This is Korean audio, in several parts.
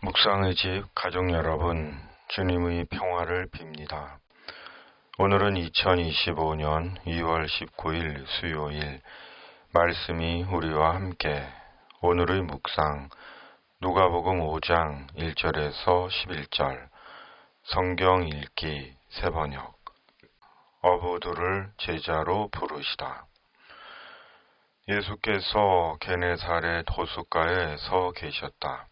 묵상의 집 가족 여러분, 주님의 평화를 빕니다. 오늘은 2025년 2월 19일 수요일, 말씀이 우리와 함께 오늘의 묵상 누가복음 5장 1절에서 11절, 성경 읽기 새번역, 어부들을 제자로 부르시다. 예수께서 게네사렛 호숫가에 서 계셨다.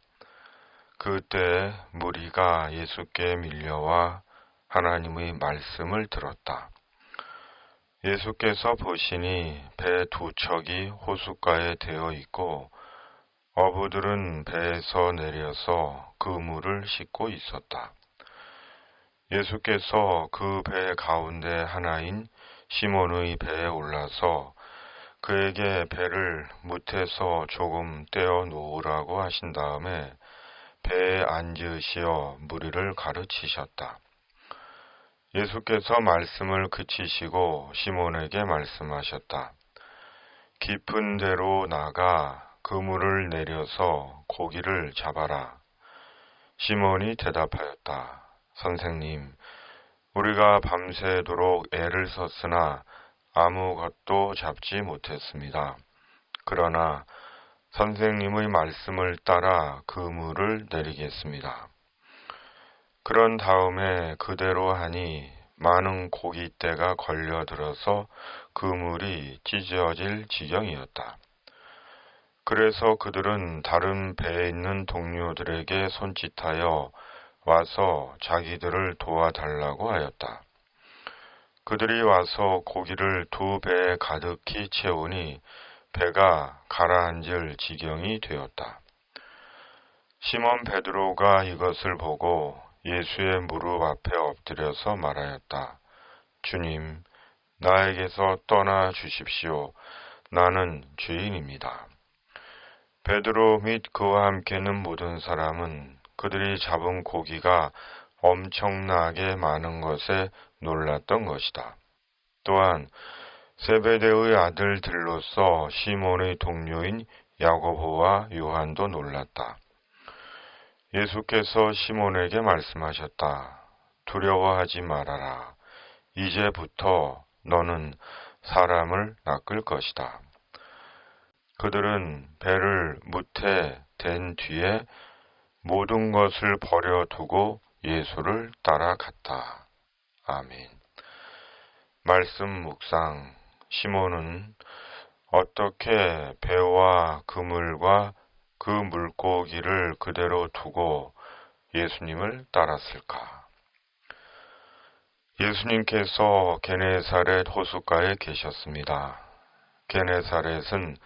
그때 무리가 예수께 밀려와 하나님의 말씀을 들었다. 예수께서 보시니 배 두 척이 호숫가에 되어 있고 어부들은 배에서 내려서 그물을 싣고 있었다. 예수께서 그 배 가운데 하나인 시몬의 배에 올라서 그에게 배를 무태서 조금 떼어 놓으라고 하신 다음에 배에 앉으시어 무리를 가르치셨다. 예수께서 말씀을 그치시고 시몬에게 말씀하셨다. 깊은 데로 나가 그물을 내려서 고기를 잡아라. 시몬이 대답하였다. 선생님, 우리가 밤새도록 애를 썼으나 아무것도 잡지 못했습니다. 그러나 선생님의 말씀을 따라 그물을 내리겠습니다. 그런 다음에 그대로 하니 많은 고깃대가 걸려들어서 그물이 찢어질 지경이었다. 그래서 그들은 다른 배에 있는 동료들에게 손짓하여 와서 자기들을 도와달라고 하였다. 그들이 와서 고기를 두 배에 가득히 채우니 배가 가라앉을 지경이 되었다. 시몬 베드로가 이것을 보고 예수의 무릎 앞에 엎드려서 말하였다. 주님, 나에게서 떠나 주십시오. 나는 죄인입니다. 베드로 및 그와 함께는 모든 사람은 그들이 잡은 고기가 엄청나게 많은 것에 놀랐던 것이다. 또한 세베대의 아들들로서 시몬의 동료인 야고보와 요한도 놀랐다. 예수께서 시몬에게 말씀하셨다. 두려워하지 말아라. 이제부터 너는 사람을 낚을 것이다. 그들은 배를 무태 댄 뒤에 모든 것을 버려두고 예수를 따라갔다. 아멘. 말씀 묵상. 시몬은 어떻게 배와 그물과 그 물고기를 그대로 두고 예수님을 따랐을까? 예수님께서 게네사렛 호숫가에 계셨습니다. 게네사렛은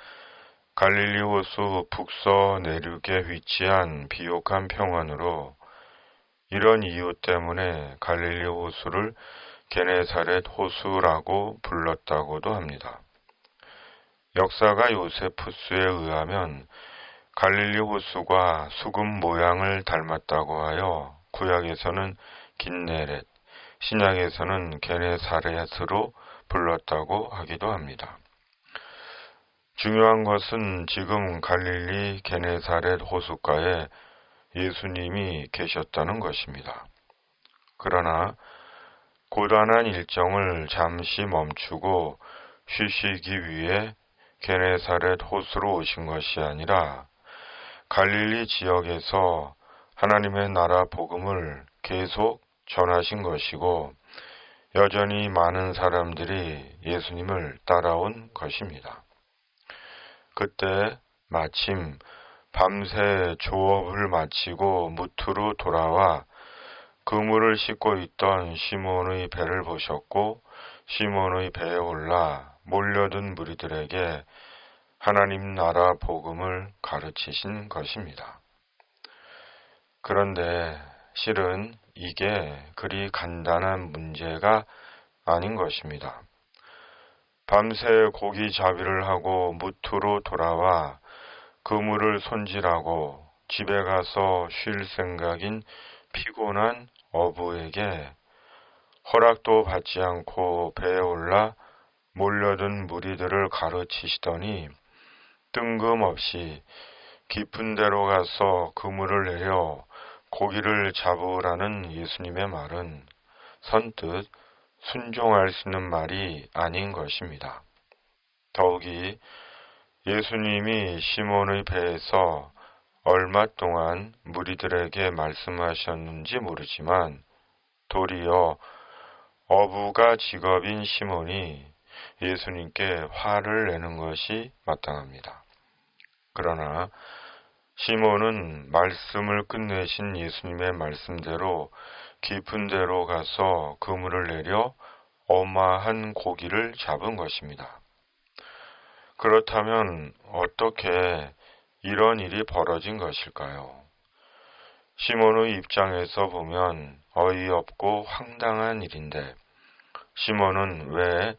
갈릴리 호수 북서 내륙에 위치한 비옥한 평원으로 이런 이유 때문에 갈릴리 호수를 게네사렛 호수라고 불렀다고도 합니다. 역사가 요세푸스에 의하면 갈릴리 호수가 수금 모양을 닮았다고 하여 구약에서는 긴네렛, 신약에서는 게네사렛으로 불렀다고 하기도 합니다. 중요한 것은 지금 갈릴리 게네사렛 호숫가에 예수님이 계셨다는 것입니다. 그러나 고단한 일정을 잠시 멈추고 쉬시기 위해 게네사렛 호수로 오신 것이 아니라 갈릴리 지역에서 하나님의 나라 복음을 계속 전하신 것이고 여전히 많은 사람들이 예수님을 따라온 것입니다. 그때 마침 밤새 조업을 마치고 무트로 돌아와 그물을 싣고 있던 시몬의 배를 보셨고 시몬의 배에 올라 몰려든 무리들에게 하나님 나라 복음을 가르치신 것입니다. 그런데 실은 이게 그리 간단한 문제가 아닌 것입니다. 밤새 고기 잡이를 하고 무트로 돌아와 그물을 손질하고 집에 가서 쉴 생각인 피곤한 어부에게 허락도 받지 않고 배에 올라 몰려든 무리들을 가르치시더니 뜬금없이 깊은 데로 가서 그물을 내려 고기를 잡으라는 예수님의 말은 선뜻 순종할 수 있는 말이 아닌 것입니다. 더욱이 예수님이 시몬의 배에서 얼마 동안 무리들에게 말씀하셨는지 모르지만 도리어 어부가 직업인 시몬이 예수님께 화를 내는 것이 마땅합니다. 그러나 시몬은 말씀을 끝내신 예수님의 말씀대로 깊은 데로 가서 그물을 내려 어마한 고기를 잡은 것입니다. 그렇다면 어떻게 이런 일이 벌어진 것일까요? 시몬의 입장에서 보면 어이없고 황당한 일인데 시몬은 왜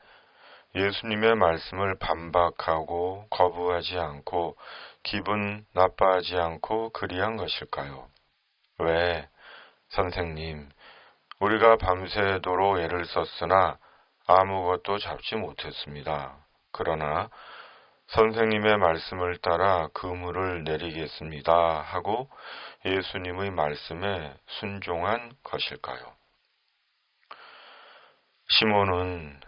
예수님의 말씀을 반박하고 거부하지 않고 기분 나빠하지 않고 그리한 것일까요? 왜, 선생님, 우리가 밤새도록 애를 썼으나 아무것도 잡지 못했습니다. 그러나 선생님의 말씀을 따라 그물을 내리겠습니다 하고 예수님의 말씀에 순종한 것일까요? 시몬은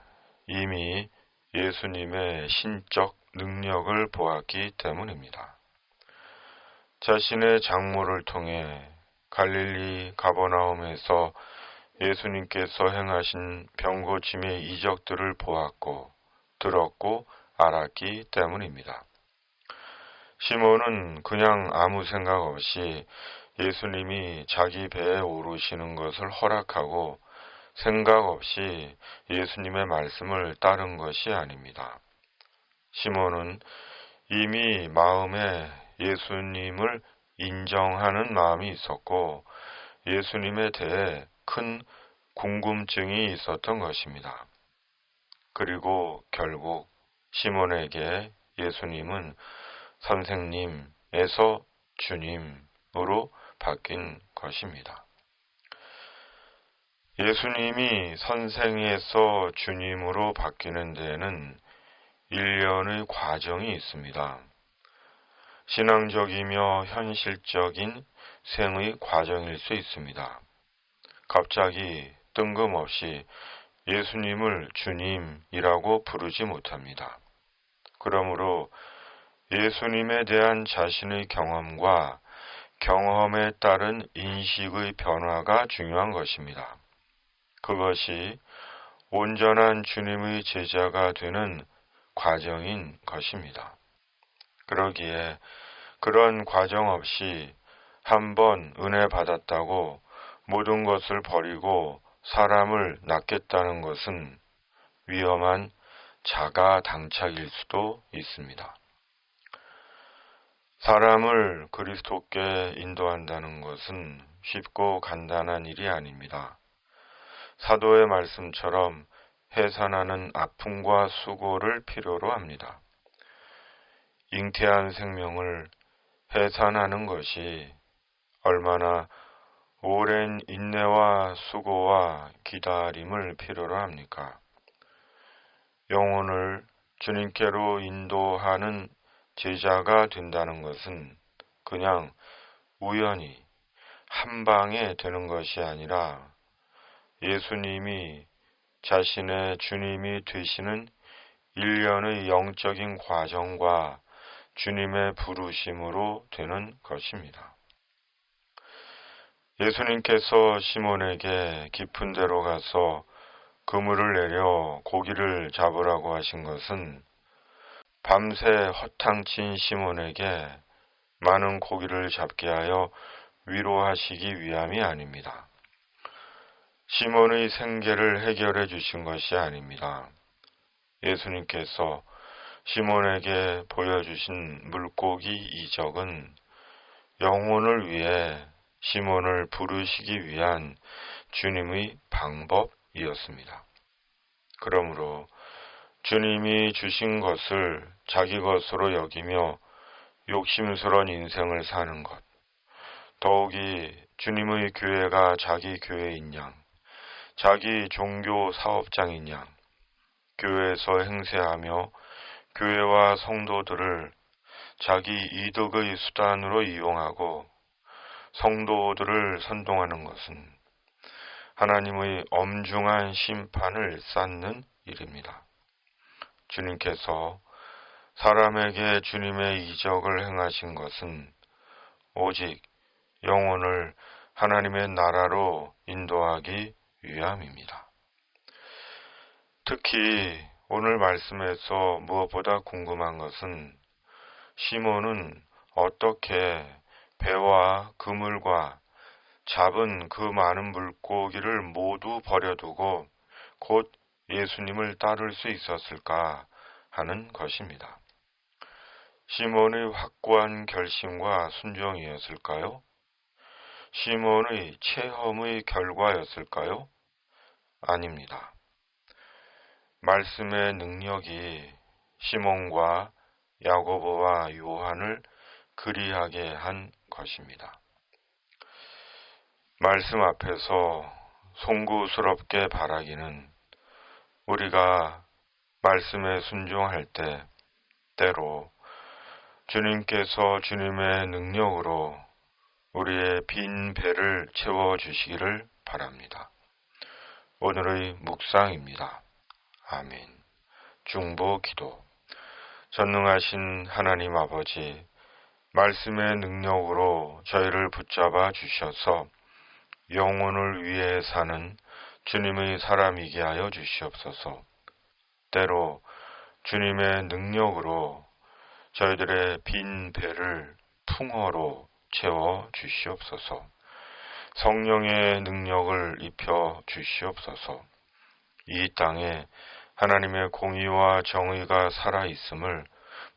이미 예수님의 신적 능력을 보았기 때문입니다. 자신의 장모를 통해 갈릴리 가버나움에서 예수님께서 행하신 병고침의 이적들을 보았고 들었고 알았기 때문입니다. 시몬은 그냥 아무 생각 없이 예수님이 자기 배에 오르시는 것을 허락하고 생각 없이 예수님의 말씀을 따른 것이 아닙니다. 시몬은 이미 마음에 예수님을 인정하는 마음이 있었고 예수님에 대해 큰 궁금증이 있었던 것입니다. 그리고 결국 시몬에게 예수님은 선생님에서 주님으로 바뀐 것입니다. 예수님이 선생에서 주님으로 바뀌는 데에는 일련의 과정이 있습니다. 신앙적이며 현실적인 생의 과정일 수 있습니다. 갑자기 뜬금없이 예수님을 주님이라고 부르지 못합니다. 그러므로 예수님에 대한 자신의 경험과 경험에 따른 인식의 변화가 중요한 것입니다. 그것이 온전한 주님의 제자가 되는 과정인 것입니다. 그러기에 그런 과정 없이 한번 은혜 받았다고 모든 것을 버리고 사람을 낳겠다는 것은 위험한 자가당착일 수도 있습니다. 사람을 그리스도께 인도한다는 것은 쉽고 간단한 일이 아닙니다. 사도의 말씀처럼 해산하는 아픔과 수고를 필요로 합니다. 잉태한 생명을 해산하는 것이 얼마나 오랜 인내와 수고와 기다림을 필요로 합니까? 영혼을 주님께로 인도하는 제자가 된다는 것은 그냥 우연히 한 방에 되는 것이 아니라 예수님이 자신의 주님이 되시는 일련의 영적인 과정과 주님의 부르심으로 되는 것입니다. 예수님께서 시몬에게 깊은 데로 가서 그물을 내려 고기를 잡으라고 하신 것은 밤새 허탕친 시몬에게 많은 고기를 잡게 하여 위로하시기 위함이 아닙니다. 시몬의 생계를 해결해 주신 것이 아닙니다. 예수님께서 시몬에게 보여주신 물고기 이적은 영혼을 위해 시몬을 부르시기 위한 주님의 방법이었습니다. 그러므로 주님이 주신 것을 자기 것으로 여기며 욕심스러운 인생을 사는 것, 더욱이 주님의 교회가 자기 교회인 양, 자기 종교 사업장인 양, 교회에서 행세하며 교회와 성도들을 자기 이득의 수단으로 이용하고 성도들을 선동하는 것은 하나님의 엄중한 심판을 쌓는 일입니다. 주님께서 사람에게 주님의 이적을 행하신 것은 오직 영혼을 하나님의 나라로 인도하기 위함입니다. 특히 오늘 말씀에서 무엇보다 궁금한 것은 시몬은 어떻게 배와 그물과 잡은 그 많은 물고기를 모두 버려두고 곧 예수님을 따를 수 있었을까 하는 것입니다. 시몬의 확고한 결심과 순종이었을까요? 시몬의 체험의 결과였을까요? 아닙니다. 말씀의 능력이 시몬과 야고보와 요한을 그리하게 한 것입니다. 말씀 앞에서 송구스럽게 바라기는 우리가 말씀에 순종할 때 때로 주님께서 주님의 능력으로 우리의 빈 배를 채워주시기를 바랍니다. 오늘의 묵상입니다. 아멘. 중보 기도. 전능하신 하나님 아버지, 말씀의 능력으로 저희를 붙잡아 주셔서 영혼을 위해 사는 주님의 사람이게 하여 주시옵소서. 때로 주님의 능력으로 저희들의 빈 배를 풍어로 채워 주시옵소서. 성령의 능력을 입혀 주시옵소서. 이 땅에 하나님의 공의와 정의가 살아있음을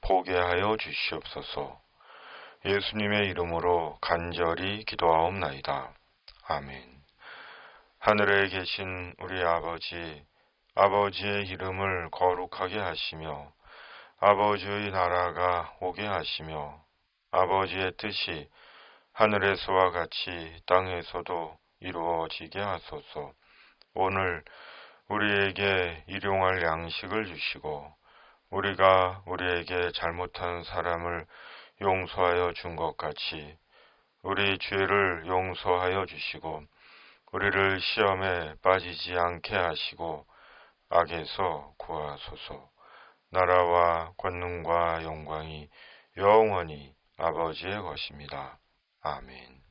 보게 하여 주시옵소서. 예수님의 이름으로 간절히 기도하옵나이다. 아멘. 하늘에 계신 우리 아버지, 아버지의 이름을 거룩하게 하시며 아버지의 나라가 오게 하시며 아버지의 뜻이 하늘에서와 같이 땅에서도 이루어지게 하소서. 오늘 우리에게 일용할 양식을 주시고 우리가 우리에게 잘못한 사람을 용서하여 준 것 같이 우리 죄를 용서하여 주시고 우리를 시험에 빠지지 않게 하시고 악에서 구하소서. 나라와 권능과 영광이 영원히 아버지의 것입니다. 아멘.